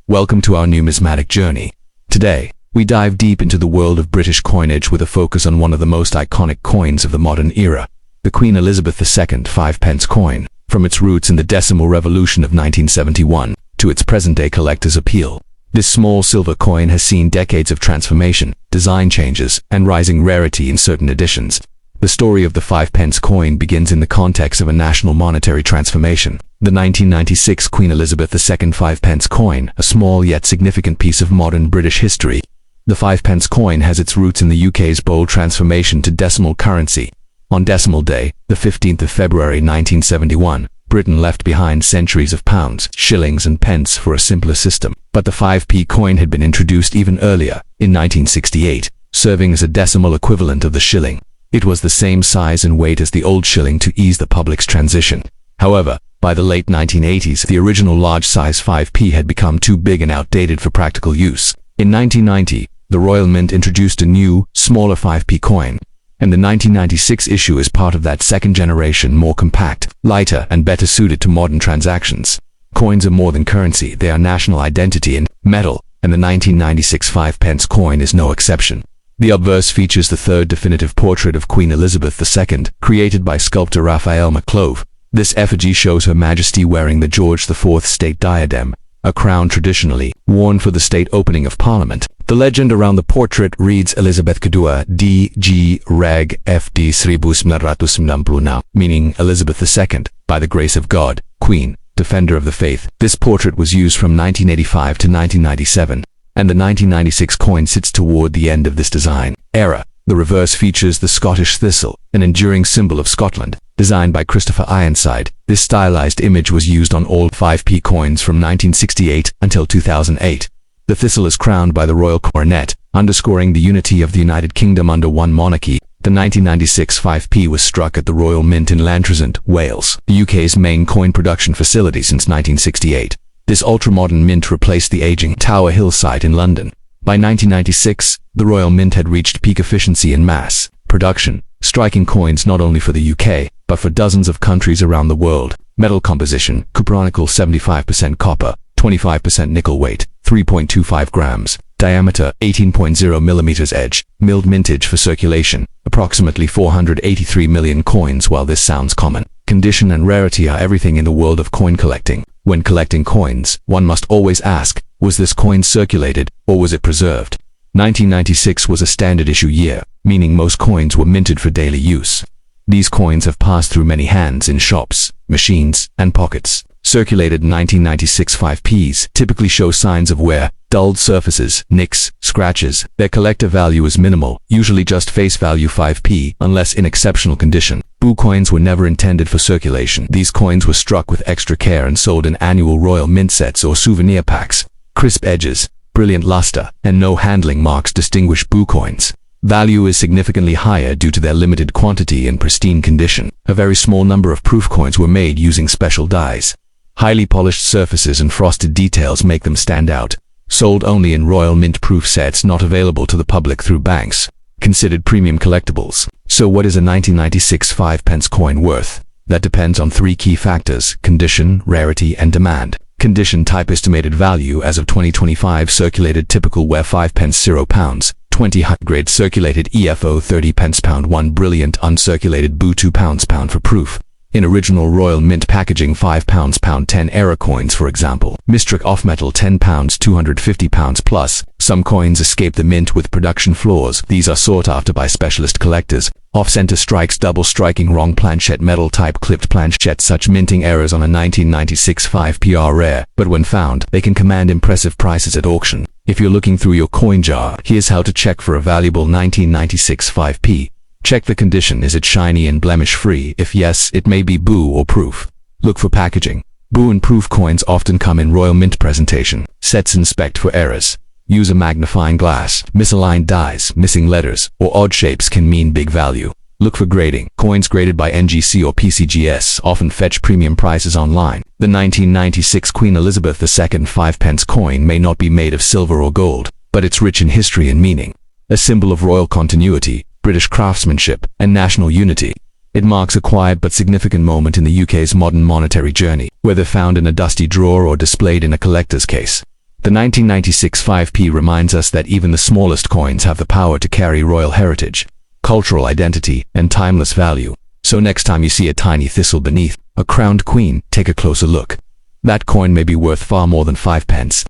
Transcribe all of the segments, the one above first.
Welcome to our numismatic journey. Today, we dive deep into the world of British coinage with a focus on one of the most iconic coins of the modern era, the Queen Elizabeth II 5-pence coin, from its roots in the decimal revolution of 1971 to its present-day collector's appeal. This small silver coin has seen decades of transformation, design changes, and rising rarity in certain editions. The story of the 5-pence coin begins in the context of a national monetary transformation. The 1996 Queen Elizabeth II 5-pence coin, a small yet significant piece of modern British history. The 5-pence coin has its roots in the UK's bold transformation to decimal currency. On Decimal Day, the 15th of February 1971, Britain left behind centuries of pounds, shillings and pence for a simpler system. But the 5p coin had been introduced even earlier, in 1968, serving as a decimal equivalent of the shilling. It was the same size and weight as the old shilling to ease the public's transition. However, by the late 1980s, the original large-size 5p had become too big and outdated for practical use. In 1990, the Royal Mint introduced a new, smaller 5p coin, and the 1996 issue is part of that second generation, more compact, lighter, and better suited to modern transactions. Coins are more than currency, they are national identity and metal, and the 1996 5-pence coin is no exception. The obverse features the third definitive portrait of Queen Elizabeth II, created by sculptor Raphael McClove. This effigy shows Her Majesty wearing the George IV state diadem, a crown traditionally worn for the state opening of Parliament. The legend around the portrait reads Elizabeth Kedua D.G. Reg F.D. 1996, meaning Elizabeth II, by the grace of God, Queen, Defender of the Faith. This portrait was used from 1985 to 1997. And the 1996 coin sits toward the end of this design era. The reverse features the Scottish thistle, an enduring symbol of Scotland, designed by Christopher Ironside. This stylized image was used on all 5p coins from 1968 until 2008. The thistle is crowned by the royal coronet, underscoring the unity of the United Kingdom under one monarchy. The 1996 5p was struck at the Royal Mint in Llantrisant, Wales, the UK's main coin production facility since 1968. This ultra-modern mint replaced the aging Tower Hill site in London. By 1996, the Royal Mint had reached peak efficiency in mass production, striking coins not only for the UK, but for dozens of countries around the world. Metal composition: cupronickel 75% copper, 25% nickel, weight 3.25 grams, diameter 18.0 millimeters, edge, milled mintage for circulation, approximately 483 million coins. While this sounds common, condition and rarity are everything in the world of coin collecting. When collecting coins, one must always ask, was this coin circulated, or was it preserved? 1996 was a standard issue year, meaning most coins were minted for daily use. These coins have passed through many hands in shops, machines, and pockets. Circulated 1996 5p's typically show signs of wear, dulled surfaces, nicks, scratches. Their collector value is minimal, usually just face value 5p, unless in exceptional condition. Boo coins were never intended for circulation. These coins were struck with extra care and sold in annual Royal Mint sets or souvenir packs. Crisp edges, brilliant luster, and no handling marks distinguish boo coins. Value is significantly higher due to their limited quantity and pristine condition. A very small number of proof coins were made using special dies. Highly polished surfaces and frosted details make them stand out. Sold only in Royal Mint proof sets, not available to the public through banks. Considered premium collectibles. So what is a 1996 5-pence coin worth? That depends on three key factors: condition, rarity, and demand. Condition: type, estimated value as of 2025, circulated typical wear 5-pence, £0, 20 high grade circulated EFO 30 pence, £1 brilliant uncirculated boo, £2 for proof. In original Royal Mint packaging, £5, £10 error coins, for example. Mistrick off metal, £10, £250 plus. Some coins escape the mint with production flaws. These are sought after by specialist collectors. Off-center strikes, double striking, wrong planchette, metal type, clipped planchette. Such minting errors on a 1996 5p are rare, but when found, they can command impressive prices at auction. If you're looking through your coin jar, here's how to check for a valuable 1996 5p. Check the condition. Is it shiny and blemish-free? If yes, it may be boo or proof. Look for packaging. Boo and proof coins often come in Royal Mint presentation sets. Inspect for errors. Use a magnifying glass. Misaligned dies, missing letters, or odd shapes can mean big value. Look for grading. Coins graded by NGC or PCGS often fetch premium prices online. The 1996 Queen Elizabeth II 5-pence coin may not be made of silver or gold, but it's rich in history and meaning. A symbol of royal continuity, British craftsmanship, and national unity. It marks a quiet but significant moment in the UK's modern monetary journey, whether found in a dusty drawer or displayed in a collector's case. The 1996 5p reminds us that even the smallest coins have the power to carry royal heritage, cultural identity, and timeless value. So next time you see a tiny thistle beneath a crowned queen, take a closer look. That coin may be worth far more than 5 pence.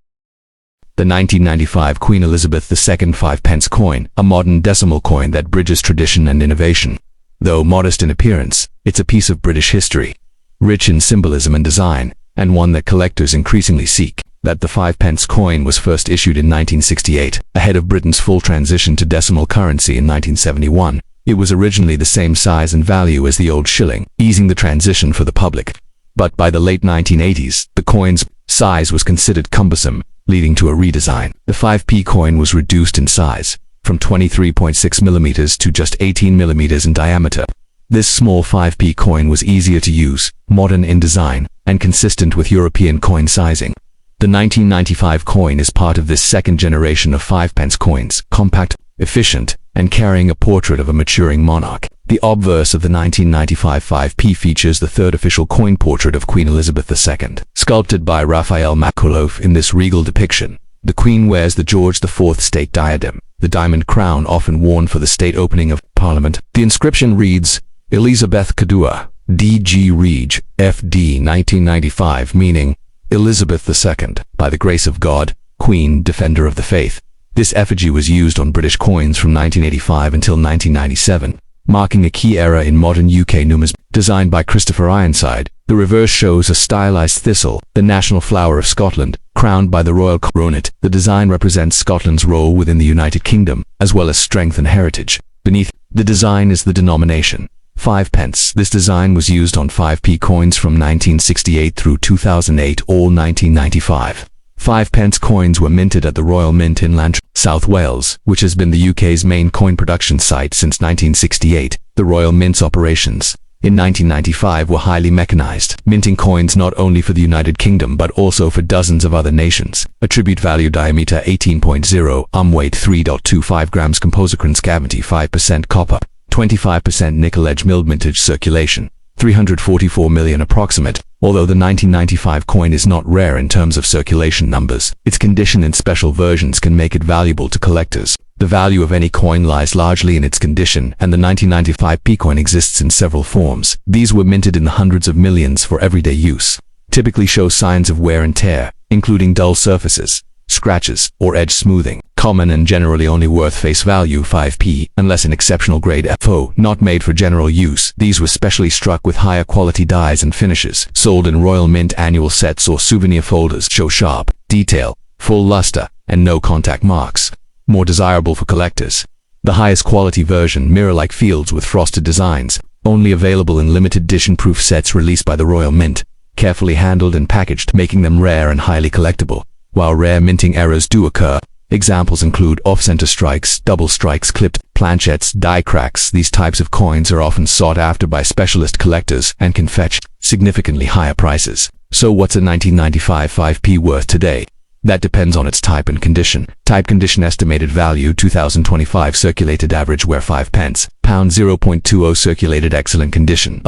The 1995 Queen Elizabeth II 5 pence coin, a modern decimal coin that bridges tradition and innovation. Though modest in appearance, it's a piece of British history, rich in symbolism and design, and one that collectors increasingly seek. That the 5 pence coin was first issued in 1968, ahead of Britain's full transition to decimal currency in 1971. It was originally the same size and value as the old shilling, easing the transition for the public. But by the late 1980s, the coin's size was considered cumbersome, leading to a redesign. The 5p coin was reduced in size, from 23.6 millimeters to just 18 millimeters in diameter. This small 5p coin was easier to use, modern in design, and consistent with European coin sizing. The 1995 coin is part of this second generation of 5 pence coins, compact, efficient, and carrying a portrait of a maturing monarch. The obverse of the 1995 5p features the third official coin portrait of Queen Elizabeth II, sculpted by Raphael Makhlouf. In this regal depiction, the Queen wears the George IV state diadem, the diamond crown often worn for the state opening of Parliament. The inscription reads, Elizabeth Kadua, D.G. Reg. F.D. 1995, meaning, Elizabeth II, by the grace of God, Queen, Defender of the Faith. This effigy was used on British coins from 1985 until 1997, marking a key era in modern UK numismatism. Designed by Christopher Ironside, the reverse shows a stylized thistle, the national flower of Scotland, crowned by the royal coronet. The design represents Scotland's role within the United Kingdom, as well as strength and heritage. Beneath the design is the denomination, 5 pence. This design was used on 5p coins from 1968 through 2008 or 1995. 5 pence coins were minted at the Royal Mint in Lantra, South Wales, which has been the UK's main coin production site since 1968. The Royal Mint's operations in 1995 were highly mechanized, minting coins not only for the United Kingdom but also for dozens of other nations. Attribute value: diameter 18.0, weight 3.25 grams, composicrons cavity 5% copper, 25% nickel, edge milled, mintage circulation 344 million approximate. Although the 1995 coin is not rare in terms of circulation numbers, its condition in special versions can make it valuable to collectors. The value of any coin lies largely in its condition, and the 1995p coin exists in several forms. These were minted in the hundreds of millions for everyday use. Typically show signs of wear and tear, including dull surfaces, scratches, or edge smoothing. Common and generally only worth face value 5p, unless an exceptional grade FO, not made for general use. These were specially struck with higher quality dyes and finishes. Sold in Royal Mint annual sets or souvenir folders. Show sharp detail, full luster, and no contact marks. More desirable for collectors. The highest quality version, mirror-like fields with frosted designs, only available in limited edition proof sets released by the Royal Mint, carefully handled and packaged, making them rare and highly collectible. While rare minting errors do occur, examples include off-center strikes, double strikes, clipped planchettes, die cracks. These types of coins are often sought after by specialist collectors and can fetch significantly higher prices. So what's a 1995 5p worth today? That depends on its type and condition. Type: condition, estimated value 2025, circulated average wear 5 pence, pound 0.20, circulated excellent condition,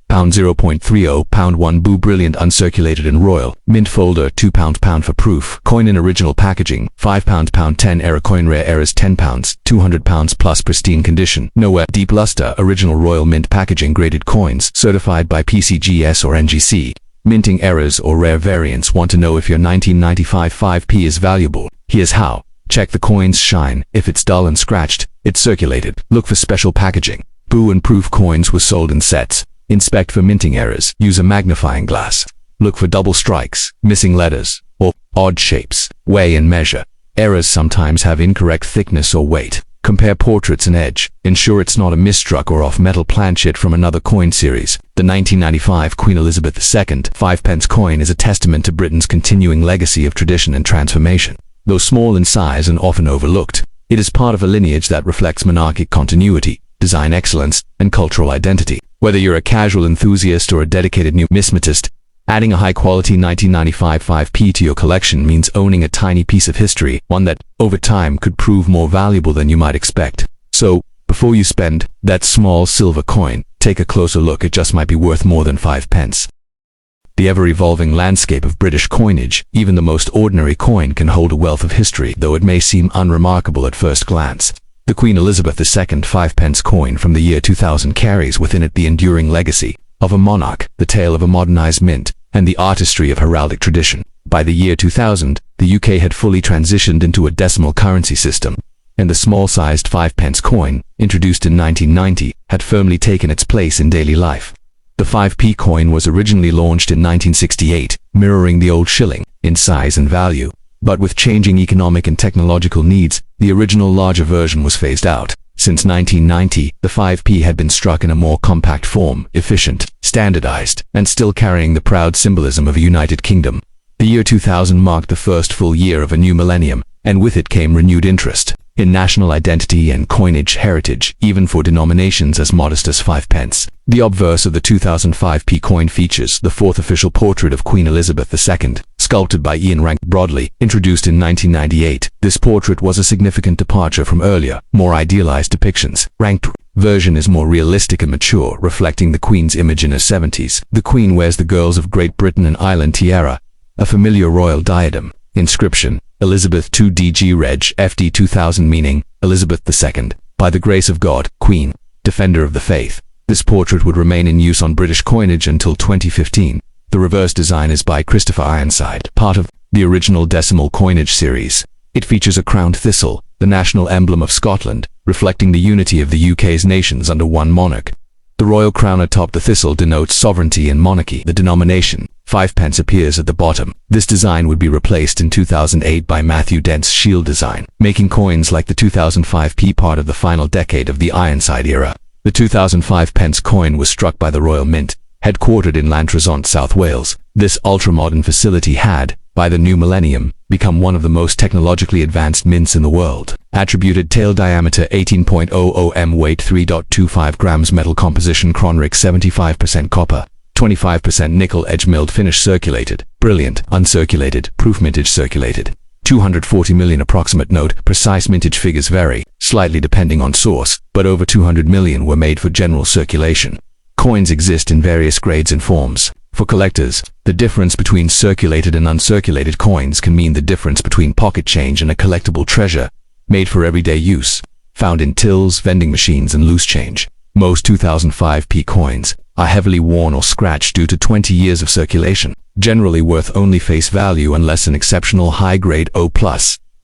pound 0.30, pound 1 boo, brilliant uncirculated and royal, mint folder 2 pound for proof, coin in original packaging 5 pound 10 error, coin rare errors 10 pounds, 200 pounds plus, pristine condition, no wear, deep luster, original Royal Mint packaging, graded coins, certified by PCGS or NGC. Minting errors or rare variants. Want to know if your 1995 5p is valuable? Here's how. Check the coin's shine. If it's dull and scratched, it's circulated. Look for special packaging. Boo and proof coins were sold in sets. Inspect for minting errors. Use a magnifying glass. Look for double strikes, missing letters, or odd shapes. Weigh and measure. Errors sometimes have incorrect thickness or weight. Compare portraits and edge. Ensure it's not a misstruck or off-metal planchet from another coin series. The 1995 Queen Elizabeth II 5 pence coin is a testament to Britain's continuing legacy of tradition and transformation. Though small in size and often overlooked, it is part of a lineage that reflects monarchic continuity, design excellence, and cultural identity. Whether you're a casual enthusiast or a dedicated numismatist, adding a high-quality 1995 5p to your collection means owning a tiny piece of history, one that, over time, could prove more valuable than you might expect. So, before you spend that small silver coin, take a closer look. It just might be worth more than 5 pence. The ever-evolving landscape of British coinage, even the most ordinary coin can hold a wealth of history, though it may seem unremarkable at first glance. The Queen Elizabeth II 5 coin from the year 2000 carries within it the enduring legacy of a monarch, the tale of a modernized mint, and the artistry of heraldic tradition. By the year 2000, the UK had fully transitioned into a decimal currency system, and the small-sized 5 coin, introduced in 1990, had firmly taken its place in daily life. The 5p coin was originally launched in 1968, mirroring the old shilling in size and value. But with changing economic and technological needs, the original larger version was phased out. Since 1990, the 5p had been struck in a more compact form, efficient, standardized, and still carrying the proud symbolism of a united kingdom. The year 2000 marked the first full year of a new millennium, and with it came renewed interest in national identity and coinage heritage, even for denominations as modest as 5 pence. The obverse of the 2005p coin features the fourth official portrait of Queen Elizabeth II, sculpted by Ian Rank Broadley, introduced in 1998. This portrait was a significant departure from earlier, more idealized depictions. Ranked version is more realistic and mature, reflecting the Queen's image in her 70s. The Queen wears the Girls of Great Britain and Ireland tiara, a familiar royal diadem. Inscription: Elizabeth II DG Reg FD 2000, meaning Elizabeth II, by the grace of God, Queen, Defender of the Faith. This portrait would remain in use on British coinage until 2015. The reverse design is by Christopher Ironside, part of the original decimal coinage series. It features a crowned thistle, the national emblem of Scotland, reflecting the unity of the UK's nations under one monarch. The royal crown atop the thistle denotes sovereignty and monarchy. The denomination, 5 pence, appears at the bottom. This design would be replaced in 2008 by Matthew Dent's shield design, making coins like the 2005p part of the final decade of the Ironside era. The 2005 pence coin was struck by the Royal Mint, headquartered in Llantrisant, South Wales. This ultra-modern facility had, by the new millennium, become one of the most technologically advanced mints in the world. Attributed tail diameter 18.00 m, weight 3.25 grams, metal composition Cronric 75% copper, 25% nickel, edge milled, finish circulated, brilliant, uncirculated, proof mintage circulated. 240 million approximate note. Precise mintage figures vary, slightly depending on source, but over 200 million were made for general circulation. Coins exist in various grades and forms. For collectors, the difference between circulated and uncirculated coins can mean the difference between pocket change and a collectible treasure, made for everyday use, found in tills, vending machines, and loose change. Most 2005p coins are heavily worn or scratched due to 20 years of circulation, generally worth only face value unless an exceptional high-grade O+.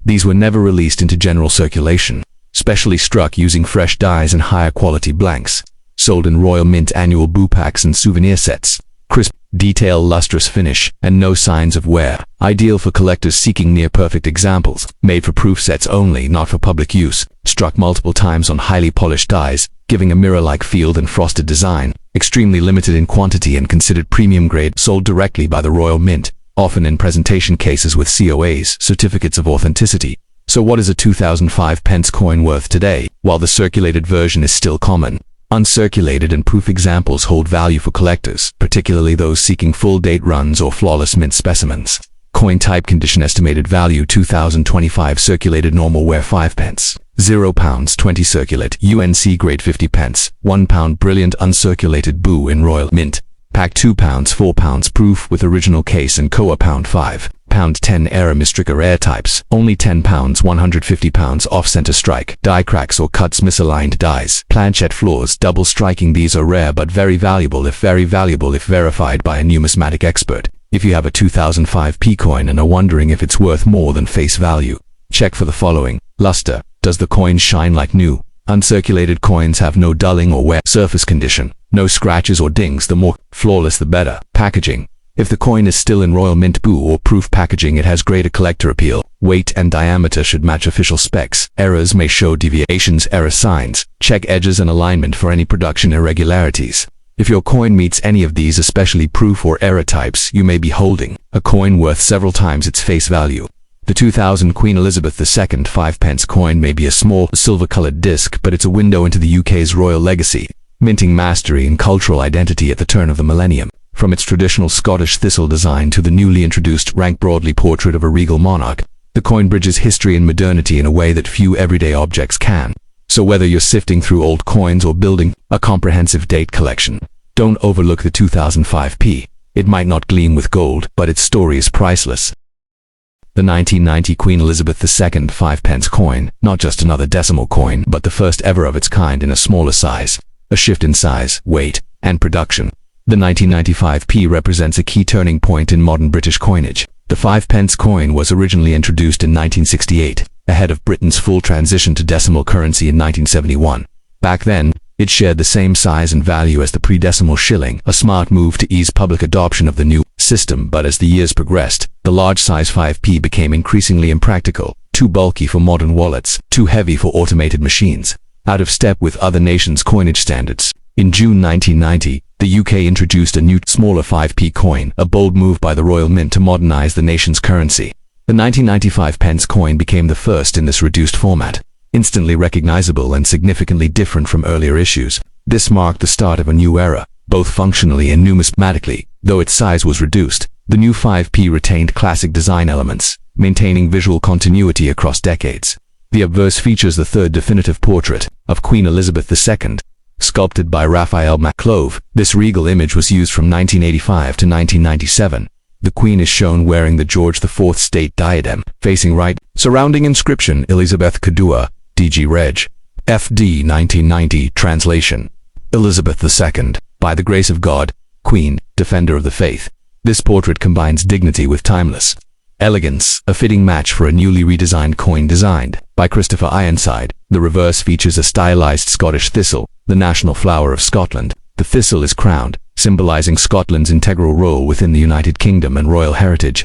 These were never released into general circulation, specially struck using fresh dies and higher quality blanks, sold in Royal Mint annual boo packs and souvenir sets. Crisp, detail, lustrous finish, and no signs of wear. Ideal for collectors seeking near-perfect examples. Made for proof sets only, not for public use. Struck multiple times on highly polished dies, giving a mirror-like feel and frosted design. Extremely limited in quantity and considered premium grade. Sold directly by the Royal Mint, often in presentation cases with COAs, certificates of authenticity. So what is a 2005 pence coin worth today? While the circulated version is still common, uncirculated and proof examples hold value for collectors, particularly those seeking full date runs or flawless mint specimens. Coin type condition estimated value 2025 circulated normal wear 5 pence. £0 20 circulate UNC grade 50 pence. £1 brilliant uncirculated boo in Royal Mint. Pack £2 £4 proof with original case and coa £5. £10 error mistricker air types, only £10 £150 off-center strike, die cracks or cuts, misaligned dies, planchette flaws, double striking. These are rare but very valuable if verified by a numismatic expert. If you have a 2005p coin and are wondering if it's worth more than face value, check for the following. Luster. Does the coin shine like new? Uncirculated coins have no dulling or wear. Surface condition. No scratches or dings. The more flawless the better. Packaging. If the coin is still in Royal Mint boo or proof packaging, it has greater collector appeal. Weight and diameter should match official specs. Errors may show deviations, error signs. Check edges and alignment for any production irregularities. If your coin meets any of these, especially proof or error types, you may be holding a coin worth several times its face value. The 2000 Queen Elizabeth II 5 pence coin may be a small, silver-colored disc, but it's a window into the UK's royal legacy, minting mastery and cultural identity at the turn of the millennium. From its traditional Scottish thistle design to the newly introduced Rank Broadley portrait of a regal monarch, the coin bridges history and modernity in a way that few everyday objects can. So whether you're sifting through old coins or building a comprehensive date collection, don't overlook the 2005p. It might not gleam with gold, but its story is priceless. The 1990 Queen Elizabeth II 5-pence coin, not just another decimal coin, but the first ever of its kind in a smaller size. A shift in size, weight, and production. The 1995p represents a key turning point in modern British coinage. The 5-pence coin was originally introduced in 1968, ahead of Britain's full transition to decimal currency in 1971. Back then, it shared the same size and value as the pre-decimal shilling, a smart move to ease public adoption of the new system. But as the years progressed, the large-size 5p became increasingly impractical, too bulky for modern wallets, too heavy for automated machines, out of step with other nations' coinage standards. In June 1990, the UK introduced a new, smaller 5p coin, a bold move by the Royal Mint to modernize the nation's currency. The 1995 pence coin became the first in this reduced format, instantly recognizable and significantly different from earlier issues. This marked the start of a new era, both functionally and numismatically. Though its size was reduced, the new 5p retained classic design elements, maintaining visual continuity across decades. The obverse features the third definitive portrait of Queen Elizabeth II, sculpted by Raphael Clove. This regal image was used from 1985 to 1997. The Queen is shown wearing the George IV state diadem, facing right, surrounding inscription Elizabeth Kedua, DG Reg. FD 1990. Translation: Elizabeth II, by the grace of God, Queen, Defender of the Faith. This portrait combines dignity with timeless elegance, a fitting match for a newly redesigned coin designed by Christopher Ironside. The reverse features a stylized Scottish thistle, the national flower of Scotland. The thistle is crowned, symbolizing Scotland's integral role within the United Kingdom and royal heritage.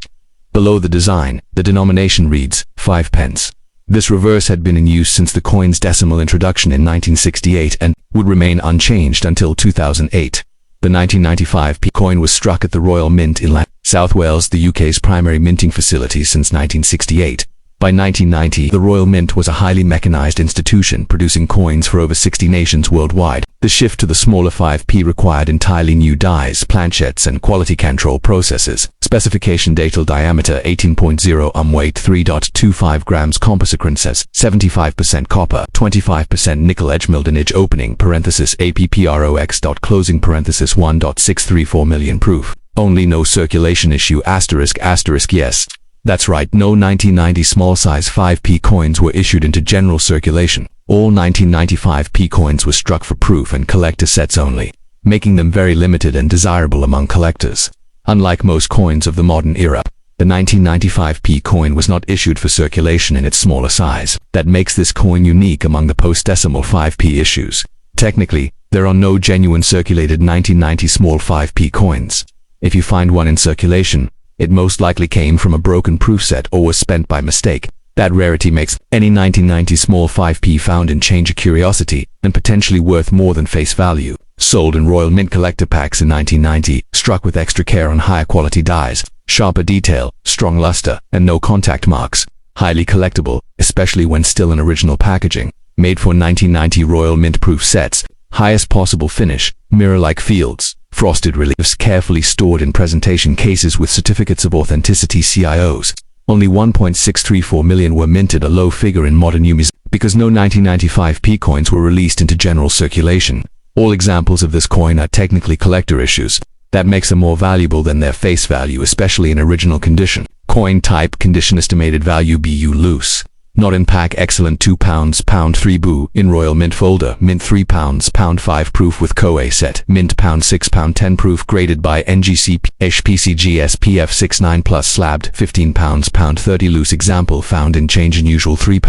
Below the design, the denomination reads 5 pence. This reverse had been in use since the coin's decimal introduction in 1968 and would remain unchanged until 2008. The 1995p coin was struck at the Royal Mint in South Wales, the UK's primary minting facility since 1968. By 1990, the Royal Mint was a highly mechanized institution producing coins for over 60 nations worldwide. The shift to the smaller 5p required entirely new dies, planchettes, and quality control processes. Specification: datal diameter 18.0 weight 3.25 grams, composite says 75% copper, 25% nickel, edge milled edge opening parenthesis APPROX. Closing parenthesis 1.634 million. Proof: only no circulation issue asterisk asterisk. Yes, that's right, no 1990 small-size 5p coins were issued into general circulation. All 1995p coins were struck for proof and collector sets only, making them very limited and desirable among collectors. Unlike most coins of the modern era, the 1995p coin was not issued for circulation in its smaller size. That makes this coin unique among the post-decimal 5p issues. Technically, there are no genuine circulated 1990 small 5p coins. If you find one in circulation, it most likely came from a broken proof set or was spent by mistake. That rarity makes any 1990 small 5p found in change a curiosity and potentially worth more than face value. Sold in Royal Mint collector packs in 1990, struck with extra care on higher quality dies, sharper detail, strong luster, and no contact marks. Highly collectible, especially when still in original packaging. Made for 1990 Royal Mint proof sets. Highest possible finish, mirror-like fields, frosted reliefs carefully stored in presentation cases with certificates of authenticity CIOs. Only 1.634 million were minted, a low figure in modern numismatics, because no 1995p coins were released into general circulation. All examples of this coin are technically collector issues. That makes them more valuable than their face value, especially in original condition. Coin type: condition, estimated value BU loose. Not in pack, excellent £2, £3 boo. In Royal Mint folder, mint £3, £5 proof with COA set. Mint £6, £10 proof, graded by NGC HPCG SPF 69 plus, slabbed £15, £30 loose. Example found in change unusual £3,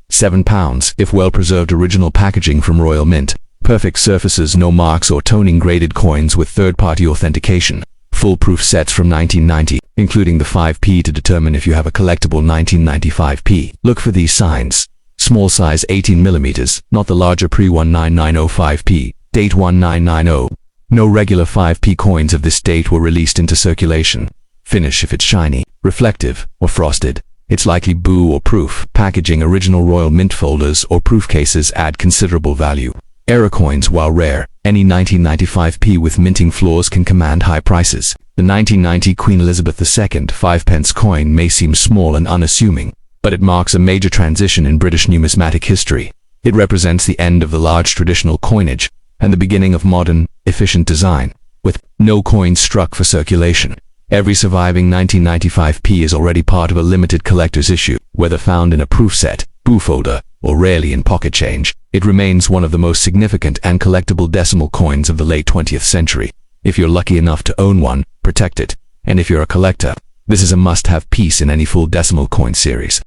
£7 if well preserved, original packaging from Royal Mint. Perfect surfaces, no marks or toning, graded coins with third-party authentication. Full-proof sets from 1990, including the 5p to determine if you have a collectible 1995p. Look for these signs. Small size 18mm, not the larger pre-1990 date 1990. No regular 5p coins of this date were released into circulation. Finish: if it's shiny, reflective, or frosted, it's likely boo or proof. Packaging: original Royal Mint folders or proof cases add considerable value. Error coins: while rare, any 1995p with minting flaws can command high prices. The 1990 Queen Elizabeth II 5-pence coin may seem small and unassuming, but it marks a major transition in British numismatic history. It represents the end of the large traditional coinage and the beginning of modern, efficient design. with no coins struck for circulation. Every surviving 1995p is already part of a limited collector's issue, whether found in a proof set, boo folder, or rarely in pocket change. It remains one of the most significant and collectible decimal coins of the late 20th century. If you're lucky enough to own one, protect it. And if you're a collector, this is a must-have piece in any full decimal coin series.